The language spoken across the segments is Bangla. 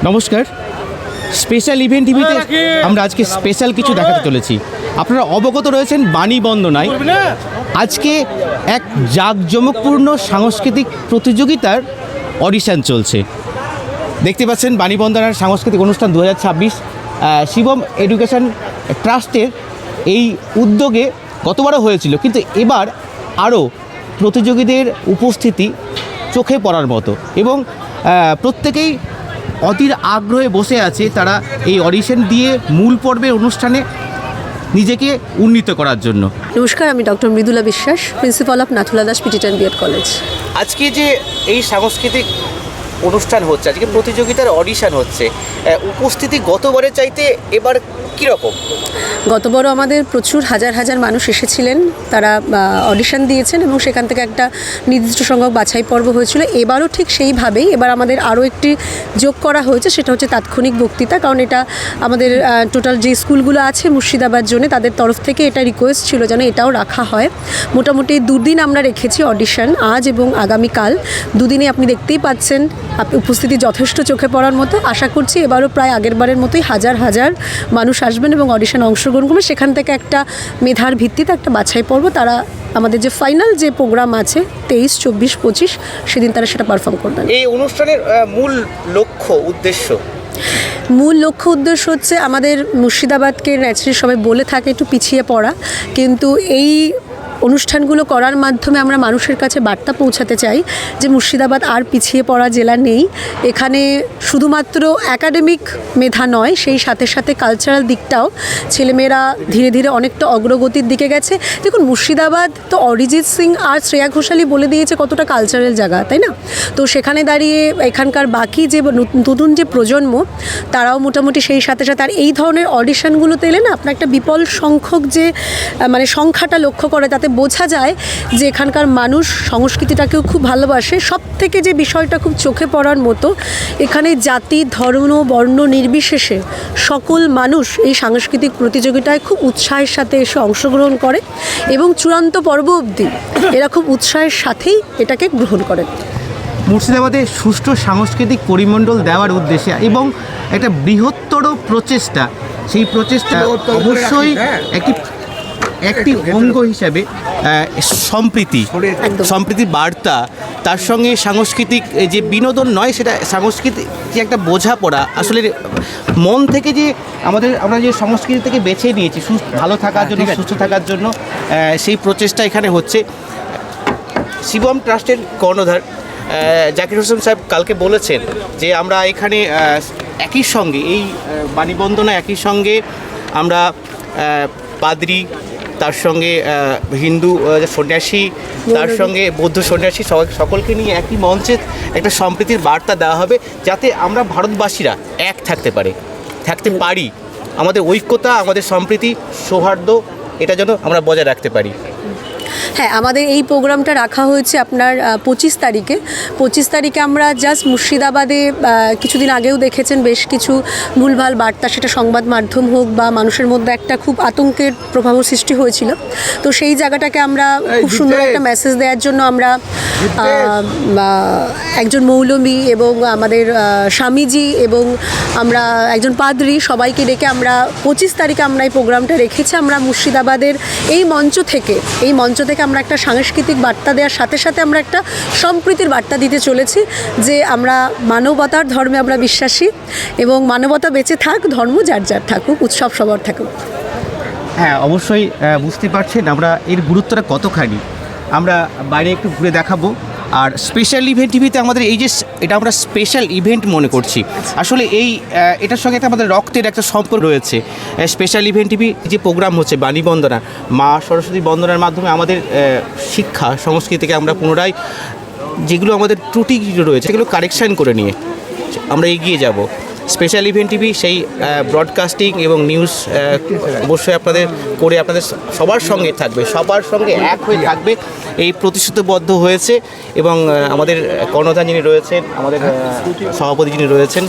নমস্কার। স্পেশাল ইভেন্ট টিভিতে আমরা আজকে স্পেশাল কিছু দেখাতে চলেছি। আপনারা অবগত রয়েছেন বাণী বন্দনায় আজকে এক জাঁকজমকপূর্ণ সাংস্কৃতিক প্রতিযোগিতার অডিশন চলছে। দেখতে পাচ্ছেন বাণী বন্দনার সাংস্কৃতিক অনুষ্ঠান 2026 শিবম এডুকেশন ট্রাস্টের এই উদ্যোগে গতবারও হয়েছিল, কিন্তু এবার আরও প্রতিযোগীদের উপস্থিতি চোখে পড়ার মতো এবং প্রত্যেকেই অধীর আগ্রহে বসে আছে তারা এই অডিশন দিয়ে মূল পর্বের অনুষ্ঠানে নিজেকে উন্নীত করার জন্য। নমস্কার, আমি doctor Mridula Biswas, principal of Nathula Das পিটিটান বিএড কলেজ। আজকে যে এই সাংস্কৃতিক অনুষ্ঠান হচ্ছে, আজকে প্রতিযোগিতার অডিশন হচ্ছে, উপস্থিতি গতবারের চাইতে এবার কীরকম? গতবারও আমাদের প্রচুর হাজার হাজার মানুষ এসেছিলেন, তারা অডিশন দিয়েছেন এবং সেখান থেকে একটা নির্দিষ্ট সংখ্যক বাছাই পর্ব হয়েছিল। এবারও ঠিক সেইভাবেই এবার আমাদের আরও একটি যোগ করা হয়েছে, সেটা হচ্ছে তাৎক্ষণিক বক্তৃতা। কারণ এটা আমাদের টোটাল যে স্কুলগুলো আছে মুর্শিদাবাদ জোনে তাদের তরফ থেকে এটা রিকোয়েস্ট ছিল যেন এটাও রাখা হয়। মোটামুটি দুদিন আমরা রেখেছি অডিশন, আজ এবং আগামীকাল দুদিনে আপনি দেখতেই পাচ্ছেন উপস্থিতি যথেষ্ট চোখে পড়ার মতো। আশা করছি এবারও প্রায় আগেরবারের মতোই হাজার হাজার মানুষ আসবেন এবং অডিশন অংশগ্রহণ করবেন। সেখান থেকে একটা মেধার ভিত্তিতে একটা বাছাই পর্ব, তারা আমাদের যে ফাইনাল যে প্রোগ্রাম আছে 23, 24, 25 সেদিন তারা সেটা পারফর্ম করবেন। এই অনুষ্ঠানের মূল লক্ষ্য উদ্দেশ্য হচ্ছে আমাদের মুর্শিদাবাদকে ন্যাচারালি সবাই বলে থাকে একটু পিছিয়ে পড়া, কিন্তু এই অনুষ্ঠানগুলো করার মাধ্যমে আমরা মানুষের কাছে বার্তা পৌঁছাতে চাই যে মুর্শিদাবাদ আর পিছিয়ে পড়া জেলা নেই। এখানে শুধুমাত্র একাডেমিক মেধা নয়, সেই সাথে সাথে কালচারাল দিকটাও ছেলেমেয়েরা ধীরে ধীরে অনেকটা অগ্রগতির দিকে গেছে। দেখুন, মুর্শিদাবাদ তো অরিজিৎ সিং আর শ্রেয়া ঘোষালই বলে দিয়েছে কতটা কালচারাল জায়গা, তাই না? তো সেখানে দাঁড়িয়ে এখানকার বাকি যে নতুন যে প্রজন্ম তারাও মোটামুটি সেই সাথে সাথে আর এই ধরনের অডিশনগুলোতে এলে না আপনার একটা বিপুল সংখ্যক যে সংখ্যাটা লক্ষ্য করে, তাতে বোঝা যায় যে এখানকার মানুষ সংস্কৃতিটাকেও খুব ভালোবাসে। সব থেকে যে বিষয়টা খুব চোখে পড়ার মতো, এখানে জাতি, ধর্ম, বর্ণ নির্বিশেষে সকল মানুষ এই সাংস্কৃতিক প্রতিযোগিতায় খুব উৎসাহের সাথে এসে অংশগ্রহণ করে এবং চূড়ান্ত পর্ব অবধি এরা খুব উৎসাহের সাথেই এটাকে গ্রহণ করে। মুর্শিদাবাদে সুষ্ঠু সাংস্কৃতিক পরিমণ্ডল দেওয়ার উদ্দেশ্যে এবং একটা বৃহত্তর প্রচেষ্টা, সেই প্রচেষ্টা অবশ্যই একটি অঙ্গ হিসাবে সম্প্রীতি বার্তা, তার সঙ্গে সাংস্কৃতিক যে বিনোদন নয়, সেটা সাংস্কৃতিক যে একটা বোঝাপড়া, আসলে মন থেকে যে আমরা যে সংস্কৃতি থেকে বেছে নিয়েছি ভালো থাকার জন্য, সুস্থ থাকার জন্য, সেই প্রচেষ্টা এখানে হচ্ছে। শিবম ট্রাস্টের কর্ণধার জাকির হোসেন সাহেব কালকে বলেছেন যে আমরা এখানে একই সঙ্গে এই বাণীবন্দনা একই সঙ্গে আমরা পাদ্রী, তার সঙ্গে হিন্দু সন্ন্যাসী, তার সঙ্গে বৌদ্ধ সন্ন্যাসী সকলকে নিয়ে একই মঞ্চে একটা সম্প্রীতির বার্তা দেওয়া হবে, যাতে আমরা ভারতবাসীরা এক থাকতে পারি। আমাদের ঐক্যতা, আমাদের সম্প্রীতি, সৌহার্দ্য, এটা যেন আমরা বজায় রাখতে পারি। হ্যাঁ, আমাদের এই প্রোগ্রামটা রাখা হয়েছে আপনার 25 তারিখে। আমরা জাস্ট মুর্শিদাবাদে কিছুদিন আগেও দেখেছেন বেশ কিছু ভুলভাল বার্তা, সেটা সংবাদ মাধ্যম হোক বা মানুষের মধ্যে একটা খুব আতঙ্কের প্রভাব সৃষ্টি হয়েছিল। তো সেই জায়গাটাকে আমরা খুব সুন্দর একটা মেসেজ দেওয়ার জন্য আমরা একজন মৌলবী এবং আমাদের স্বামীজি এবং আমরা একজন পাদ্রী সবাইকে ডেকে আমরা 25 তারিখে আমরা এই প্রোগ্রামটা রেখেছি। আমরা মুর্শিদাবাদের এই মঞ্চ থেকে আমরা একটা সাংস্কৃতিক বার্তা দেওয়ার সাথে সাথে আমরা একটা সম্প্রীতির বার্তা দিতে চলেছি যে আমরা মানবতার ধর্মে আমরা বিশ্বাসী এবং মানবতা বেঁচে থাক, ধর্ম যার যার থাকুক, উৎসব সবার থাকুক। হ্যাঁ, অবশ্যই বুঝতে পারছেন আমরা এর গুরুত্বটা কতখানি। আমরা বাইরে একটু ঘুরে দেখাবো। আর স্পেশাল ইভেন্ট টিভিতে আমাদের এই যে এটা আমরা স্পেশাল ইভেন্ট মনে করছি, আসলে এটার সঙ্গে আমাদের রক্তের একটা সম্পর্ক রয়েছে। স্পেশাল ইভেন্ট টিভি যে প্রোগ্রাম হচ্ছে বাণী বন্দনা, মা সরস্বতী বন্দনার মাধ্যমে আমাদের শিক্ষা সংস্কৃতিকে আমরা পুনরায় যেগুলো আমাদের ত্রুটি রয়েছে সেগুলো কারেকশান করে নিয়ে আমরা এগিয়ে যাব। স্পেশাল ইভেন্ট টিভি সেই ব্রডকাস্টিং এবং নিউজ অবশ্যই আপনাদের করে আপনাদের সবার সঙ্গে থাকবে, সবার সঙ্গে এক হয়ে থাকবে এই প্রতিশ্রুতিবদ্ধ হয়েছে। এবং আমাদের কর্ণধার যিনি রয়েছেন, আমাদের সভাপতি যিনি রয়েছেন,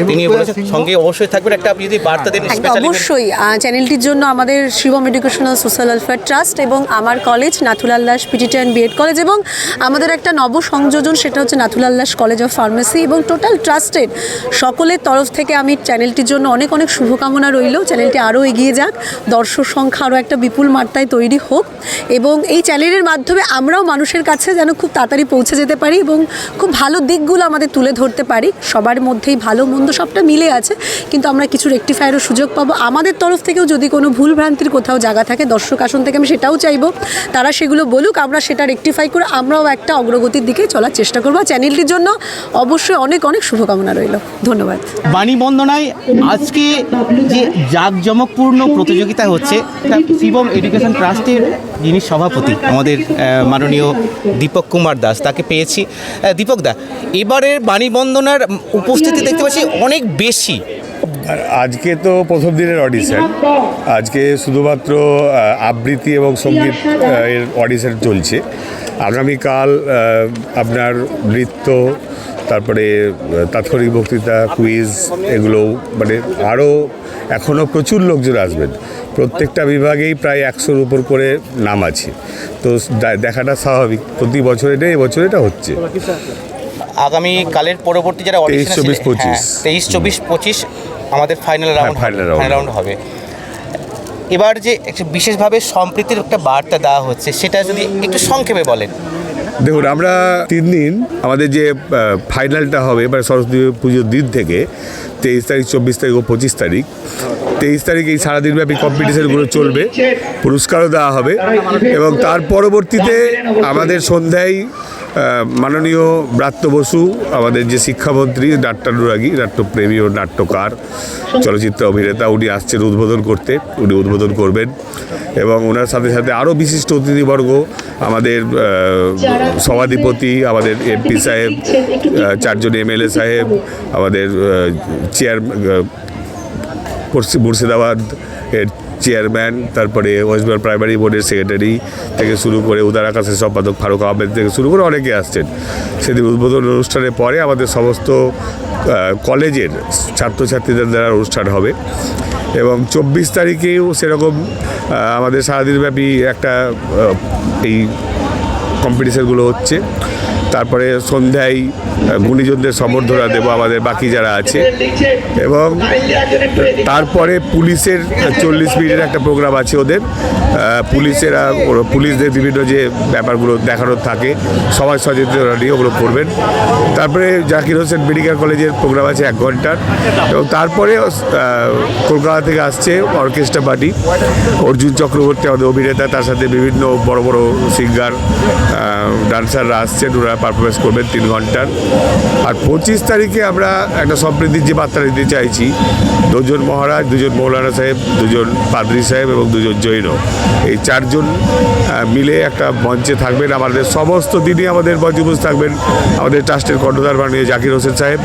তিনি বলেছেন সঙ্গে অবশ্যই থাকবেন। একটা আপনি যদি বার্তা দেন স্পেশাল অবশ্যই চ্যানেলটির জন্য আমাদের Shivam educational social welfare trust এবং আমার college Nathulal Das PTT and BEd college এবং আমাদের একটা নব সংযোজন, সেটা হচ্ছে Nathulal Das college of pharmacy এবং টোটাল ট্রাস্টেড সকলের তরফ থেকে আমি চ্যানেলটির জন্য অনেক অনেক শুভকামনা রইল। চ্যানেলটি আরও এগিয়ে যাক, দর্শক সংখ্যা আরও একটা বিপুল মাত্রায় তৈরি হোক এবং এই চ্যানেলের মাধ্যমে আমরাও মানুষের কাছে যেন খুব তাড়াতাড়ি পৌঁছে যেতে পারি এবং খুব ভালো দিকগুলো আমাদের তুলে ধরতে পারি। সবার মধ্যেই ভালো মন্দ সবটা মিলে আছে, কিন্তু আমরা কিছু রেকটিফায়ারও সুযোগ পাবো। আমাদের তরফ থেকেও যদি কোনো ভুল ভ্রান্তির কোথাও জায়গা থাকে দর্শক আসন থেকে আমি সেটাও চাইবো, তারা সেগুলো বলুক, আমরা সেটা রেকটিফাই করে আমরাও একটা অগ্রগতির দিকে চলার চেষ্টা করবো। চ্যানেলটির জন্য অবশ্যই অনেক অনেক শুভকামনা রইল। ধন্যবাদ। বাণী বন্দনায় আজকে যে জাঁকজমকপূর্ণ প্রতিযোগিতা হচ্ছে, তা শিবম এডুকেশন ট্রাস্টের যিনি সভাপতি আমাদের মাননীয় দীপক কুমার দাস, তাকে পেয়েছি। দীপক দা, এবারের বাণী বন্দনার উপস্থিতি দেখতে পাচ্ছি অনেক বেশি। আজকে তো প্রথম দিনের অডিশন, আজকে শুধুমাত্র আবৃত্তি এবং সঙ্গীত এর অডিশন চলছে। আগামীকাল আপনার নৃত্য, তারপরে তাৎক্ষণিক বক্তৃতা, কুইজ, এগুলো মানে আরও এখনও প্রচুর লোকজন আসবেন। প্রত্যেকটা বিভাগেই প্রায় 100-র উপর করে নাম আছে, তো দেখাটা স্বাভাবিক। প্রতি বছরে নেই, এবছর এটা হচ্ছে। আগামী কালের পরবর্তী যারা 23, 24, 25 23, 24, 25 আমাদের ফাইনাল রাউন্ড হবে। এবার যে একটা বিশেষভাবে সম্প্রীতির একটা বার্তা দেওয়া হচ্ছে, সেটা যদি একটু সংক্ষেপে বলেন। দেখুন, আমরা 3 দিন আমাদের যে ফাইনালটা হবে মানে সরস্বতী পুজোর দিন থেকে 23 তারিখ, 24 তারিখ ও 25 তারিখ, 23 তারিখ এই সারাদিনব্যাপী কম্পিটিশনগুলো চলবে, পুরস্কারও দেওয়া হবে এবং তার পরবর্তীতে আমাদের সন্ধ্যায় মাননীয় ব্রাত্য বসু, আমাদের যে শিক্ষামন্ত্রী, নাট্যানুরাগী, নাট্যপ্রেমী ও নাট্যকার, চলচ্চিত্র অভিনেতা, উনি আসছেন উদ্বোধন করতে, উনি উদ্বোধন করবেন এবং ওনার সাথে সাথে আরও বিশিষ্ট অতিথিবর্গ, আমাদের সভাধিপতি, আমাদের এমপি সাহেব, 4 জন এমএলএ সাহেব, আমাদের মুর্শিদাবাদ এর চেয়ারম্যান, তারপরে ওয়েস্ট বেঙ্গল প্রাইমারি বোর্ডের সেক্রেটারি থেকে শুরু করে উদার আকাশের সম্পাদক ফারুক আহমেদ থেকে শুরু করে অনেকে আসছেন। সেদিন উদ্বোধন অনুষ্ঠানের পরে আমাদের সমস্ত কলেজের ছাত্রছাত্রীদের দ্বারা অনুষ্ঠান হবে এবং 24 তারিখেও সেরকম আমাদের সারাদিনব্যাপী একটা এই কম্পিটিশানগুলো হচ্ছে। তারপরে সন্ধ্যায় গুণীজনদের সম্বর্ধনা দেবো আমাদের বাকি যারা আছে এবং তারপরে পুলিশের 40 মিনিটের একটা প্রোগ্রাম আছে ওদের। পুলিশদের বিভিন্ন যে ব্যাপারগুলো দেখানোর থাকে, সমাজ সচেতনতা নিয়ে ওগুলো করবেন। তারপরে জাকির হোসেন মেডিকেল কলেজের প্রোগ্রাম আছে 1 ঘন্টার এবং তারপরে কলকাতা থেকে আসছে অর্কেস্ট্রা পার্টি, অর্জুন চক্রবর্তী আমাদের অভিনেতা, তার সাথে বিভিন্ন বড় বড় সিঙ্গার, ডান্সাররা আসছেন, ওরা পারফরমেন্স করবেন 3 ঘন্টার। আর 25 তারিখে আমরা একটা সম্প্রীতির যে বার্তা দিতে চাইছি, 2 জন মহারাজ, 2 জন মৌলানা সাহেব, 2 জন পাদ্রী সাহেব এবং 2 জন জৈন, এই 4 জন মিলে একটা মঞ্চে থাকবেন। আমাদের সমস্ত দিনই আমাদের মঞ্চে থাকবেন আমাদের ট্রাস্টের কর্ণধার মাননীয় জাকির হোসেন সাহেব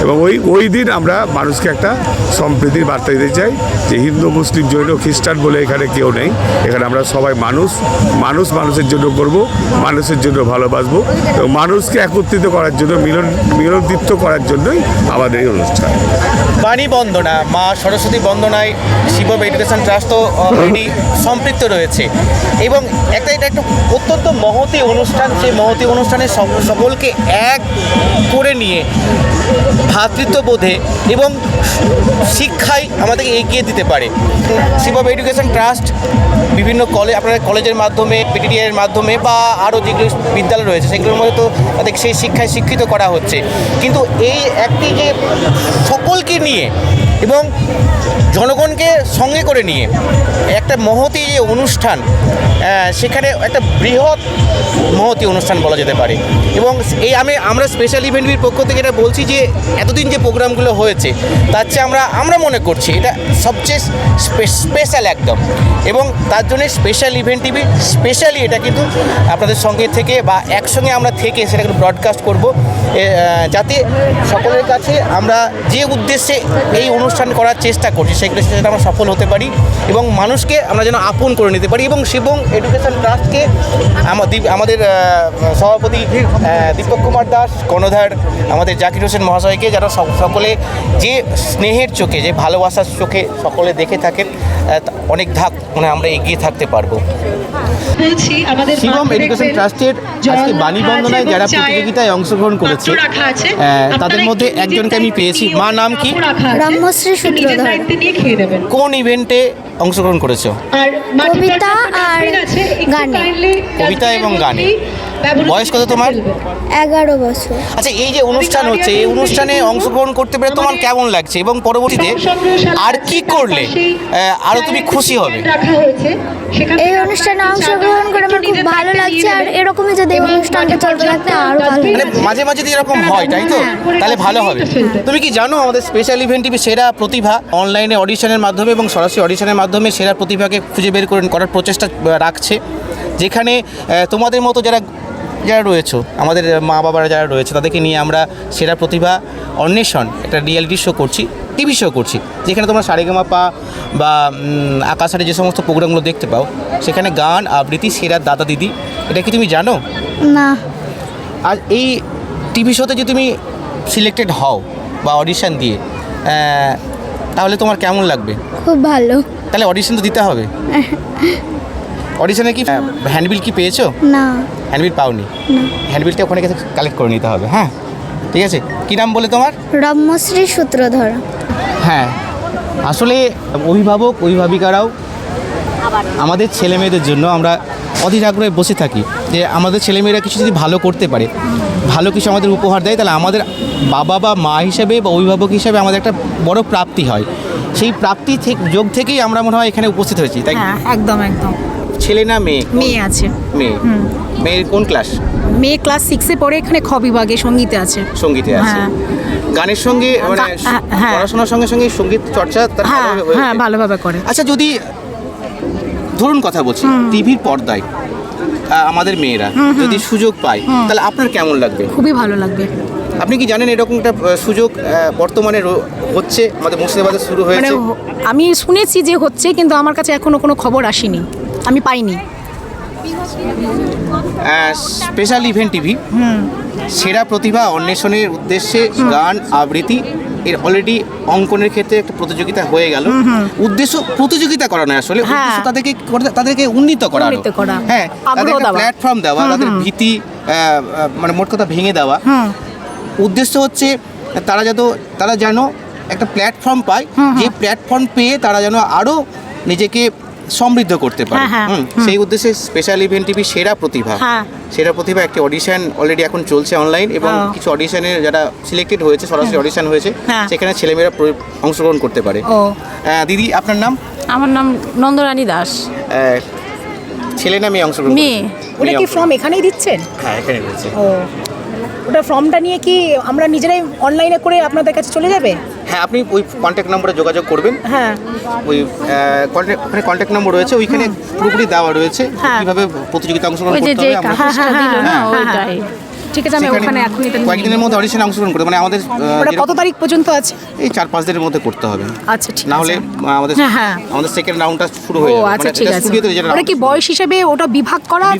এবং ওই দিন আমরা মানুষকে একটা সম্প্রীতির বার্তা দিতে চাই যে হিন্দু, মুসলিম, জৈন, খ্রিস্টান বলে এখানে কেউ নেই। এখানে আমরা সবাই মানুষের জন্য করব, মানুষের জন্য ভালোবাসবো এবং মানুষকে একত্রিত করার জন্য, মিলনদীপ্ত করার জন্যই আমাদের এই অনুষ্ঠান। বাণী বন্দনা, মা সরস্বতী বন্দনায় শিবম এডুকেশন ট্রাস্ট তো অলরেডি সম্পৃক্ত রয়েছে এবং এটা একটা অত্যন্ত মহতী অনুষ্ঠান। সেই মহতী অনুষ্ঠানে সকলকে এক করে নিয়ে ভ্রাতৃত্ববোধে এবং শিক্ষায় আমাদেরকে এগিয়ে দিতে পারে। শিবম এডুকেশন ট্রাস্ট বিভিন্ন আপনাদের কলেজের মাধ্যমে, পিটিটিআইয়ের মাধ্যমে বা আরও যেগুলো বিদ্যালয় রয়েছে সেগুলোর মধ্যে তো তাদের সেই শিক্ষায় শিক্ষিত করা হচ্ছে, কিন্তু এই একটি যে সকলকে নিয়ে এবং জনগণকে সঙ্গে করে নিয়ে একটা মহতী যে অনুষ্ঠান, সেখানে একটা বৃহৎ মহতী অনুষ্ঠান বলা যেতে পারে। এবং এই আমরা স্পেশাল ইভেন্টের পক্ষ থেকে এটা বলছি যে এতদিন যে প্রোগ্রামগুলো হয়েছে তার চেয়ে আমরা মনে করছি এটা সবচেয়ে স্পেশাল একদম, এবং তার জন্য স্পেশাল ইভেন্ট টিভি স্পেশালি এটা কিন্তু আপনাদের সঙ্গে থেকে বা একসঙ্গে আমরা থেকে সেটা কিন্তু ব্রডকাস্ট করব যাতে সকলের কাছে আমরা যে উদ্দেশ্যে এই অনুষ্ঠান করার চেষ্টা করছি সেটা আমরা সফল হতে পারি এবং মানুষকে আমরা যেন আপন করে নিতে পারি এবং শিবং এডুকেশন ট্রাস্টকে আমাদের সভাপতি দীপক কুমার দাস, কর্ণধার আমাদের জাকির হোসেন মহাশয়কে যারা সকলে যে স্নেহের চোখে, যে ভালোবাসার চোখে সকলে দেখে থাকেন, অনেক ধাপ মানে আমরা এগিয়ে থাকতে পারবো। শিবম এডুকেশন ট্রাস্টের আজকে বাণী বন্দনায় যারা প্রতিযোগিতায় অংশগ্রহণ করেছে তাদের মধ্যে একজনকে আমি পেয়েছি। মা নাম কি? ব্রহ্মশ্রী সূত্রধর। কোন ইভেন্টে অংশগ্রহণ করেছো? কবিতা আর গানে। কবিতা এবং গানে। বয়স কত তোমার? 11 বছর। আচ্ছা, এই যে অনুষ্ঠান হচ্ছে, এই অনুষ্ঠানে অংশগ্রহণ করতে পেরে তোমার কেমন লাগছে এবং পরবর্তীতে আর কি করলে আরো তুমি খুশি হবে? এই অনুষ্ঠানে অংশগ্রহণ করে আমার খুব ভালো লাগছে, আর এরকমই যদি অনুষ্ঠানটা চলতে থাকতে আরো ভালো মানে লাগবে। মাঝে মাঝে যদি এরকম হয়, তাই তো? তাহলে ভালো হবে। তুমি কি জানো আমাদের স্পেশাল ইভেন্ট টিভি সেরা প্রতিভা অনলাইনে অডিশনের মাধ্যমে এবং সরাসরি অডিশনের মাধ্যমে সেরা প্রতিভাকে খুঁজে বের করার প্রচেষ্টা রাখছে, যেখানে তোমাদের মতো যারা রয়েছে, আমাদের মা বাবারা যারা রয়েছে, তাদেরকে নিয়ে আমরা সেরা প্রতিভা অন্বেষণ একটা রিয়েলিটি শো করছি, টিভি শো করছি, যেখানে তোমরা সারেগামাপা বা আকাশারে যে সমস্ত প্রোগ্রামগুলো দেখতে পাও, সেখানে গান আবৃত্তি সেরা দাদা দিদি। এটা কি তুমি জানো? না। আর এই টিভি শোতে যদি তুমি সিলেক্টেড হও বা অডিশন দিয়ে, তাহলে তোমার কেমন লাগবে? খুব ভালো। তাহলে অডিশন তো দিতে হবে। অডিশনে কি হ্যান্ডবিল কি পেয়েছো? না। হ্যান্ডবিল পাওনি? না। হ্যান্ডবিলটা ওখানে গেছে কালেক্ট করে নিতে হবে। হ্যাঁ, ঠিক আছে। কী নাম বলে তোমার? ব্রহ্মশ্রী সূত্রধর। হ্যাঁ, আসলে অভিভাবক অভিভাবিকারাও আমাদের ছেলেমেয়েদের জন্য আমরা অধীর আগ্রহে বসে থাকি যে আমাদের ছেলেমেয়েরা কিছু যদি ভালো করতে পারে, ভালো কিছু আমাদের উপহার দেয়, তাহলে আমাদের বাবা বা মা হিসেবে বা অভিভাবক হিসেবে আমাদের একটা বড় প্রাপ্তি হয়। সেই প্রাপ্তি যোগ থেকেই আমরা মনে হয় এখানে উপস্থিত হয়েছি, তাই? হ্যাঁ, একদম একদম। ছেলে না মেয়ে? মেয়ে আছে। মেয়ের কোন ক্লাস? মেয়ে ক্লাস 6-এ পড়ে, এখানে খ বিভাগে সঙ্গীতে আছে। সঙ্গীতে আছে। হ্যাঁ। গানের সঙ্গে মানে হ্যাঁ। পড়াশোনার সঙ্গে সঙ্গে সঙ্গীত চর্চা তার হ্যাঁ ভালোভাবে হয়ে হ্যাঁ, ওঠে। ভালোভাবে করে। আচ্ছা, যদি ধরুন কথা বলছি, টিভির পর্দায় আমাদের মেয়েরা যদি সুযোগ পায়, তাহলে আপনার কেমন লাগবে? খুবই ভালো লাগবে। আপনি কি জানেন এরকম একটা সুযোগ বর্তমানে হচ্ছে আমাদের মুর্শিদাবাদে শুরু মানে হয়েছে? আমি শুনেছি যে হচ্ছে, কিন্তু আমার কাছে এখনো কোনো খবর আসেনি, আমি পাইনি। স্পেশাল ইভেন্ট টিভি সেরা প্রতিভা অন্বেষণের উদ্দেশ্যে গান আবৃত্তি এর অলরেডি অঙ্কনের ক্ষেত্রে একটা প্রতিযোগিতা হয়ে গেল। উদ্দেশ্য প্রতিযোগিতা করা নয়, আসলে হ্যাঁ। উদ্দেশ্য তাদেরকে উন্নীত করা, উন্নীত করা। হ্যাঁ, আগ্রহ তাদের একটা দেওয়া। প্ল্যাটফর্ম দেওয়া, তাদের ভীতি মানে মোট কথা ভেঙে দেওয়া। উদ্দেশ্য হচ্ছে তারা যেন একটা প্ল্যাটফর্ম পায়, যে প্ল্যাটফর্ম পেয়ে তারা যেন আরও নিজেকে সমৃদ্ধ করতে পারে। হ্যাঁ, হ্যাঁ, সেই উদ্দেশ্যে স্পেশাল ইভেন্ট টিভি সেরা প্রতিভা, হ্যাঁ। সেরা প্রতিভা একটি অডিশন অলরেডি এখন চলছে অনলাইন, এবং কিছু অডিশনের যারা সিলেক্টেড হয়েছে, সরাসরি অডিশন হয়েছে, হ্যাঁ। সেখানে ছেলেমেয়েরা অংশগ্রহণ করতে পারে। ও দিদি, আপনার নাম? আমার নাম নন্দরানী দাস। ছেলে না মেয়ে অংশগ্রহণ মেয়ে। করেছে? ওটা কি মেয়ে ফর্ম এখানেই দিচ্ছেন? হ্যাঁ, এখানে রয়েছে। ও, ওটা ফর্মটা নিয়ে কি আমরা নিজেরাই অনলাইনে করে আপনাদের কাছে চলে যাবে? হ্যাঁ, আপনি ওই কন্ট্যাক্ট নম্বরে যোগাযোগ করবেন। হ্যাঁ। ওই ওখানে কন্ট্যাক্ট নম্বর রয়েছে, ওইখানে পুরোপুরি দেওয়া রয়েছে হ্যাঁ। কিভাবে প্রতিযোগিতা অংশগ্রহণ ওই যে করতে যে হবে। আমরা কাগজটা দিল না, হ্যাঁ, ওইটাই। ঠিক আছে, আমি সেখানে ওখানে এখনই তাহলে কয়েকদিনের মধ্যে অডিশনে অংশগ্রহণ করতে, মানে আমাদের ওটা কত তারিখ পর্যন্ত আছে? এই 4-5 দিনের মধ্যে করতে হবে। আচ্ছা, ঠিক না আছে। হলে আমাদের হ্যাঁ, হ্যাঁ। আমাদের সেকেন্ড রাউন্ডটা শুরু ও হয়ে যাবে। আচ্ছা, মানে ঠিক এটা আছে। স্টুডিওতে যেটা ওটা কি বয়স হিসেবে ওটা বিভাগ করা আছে?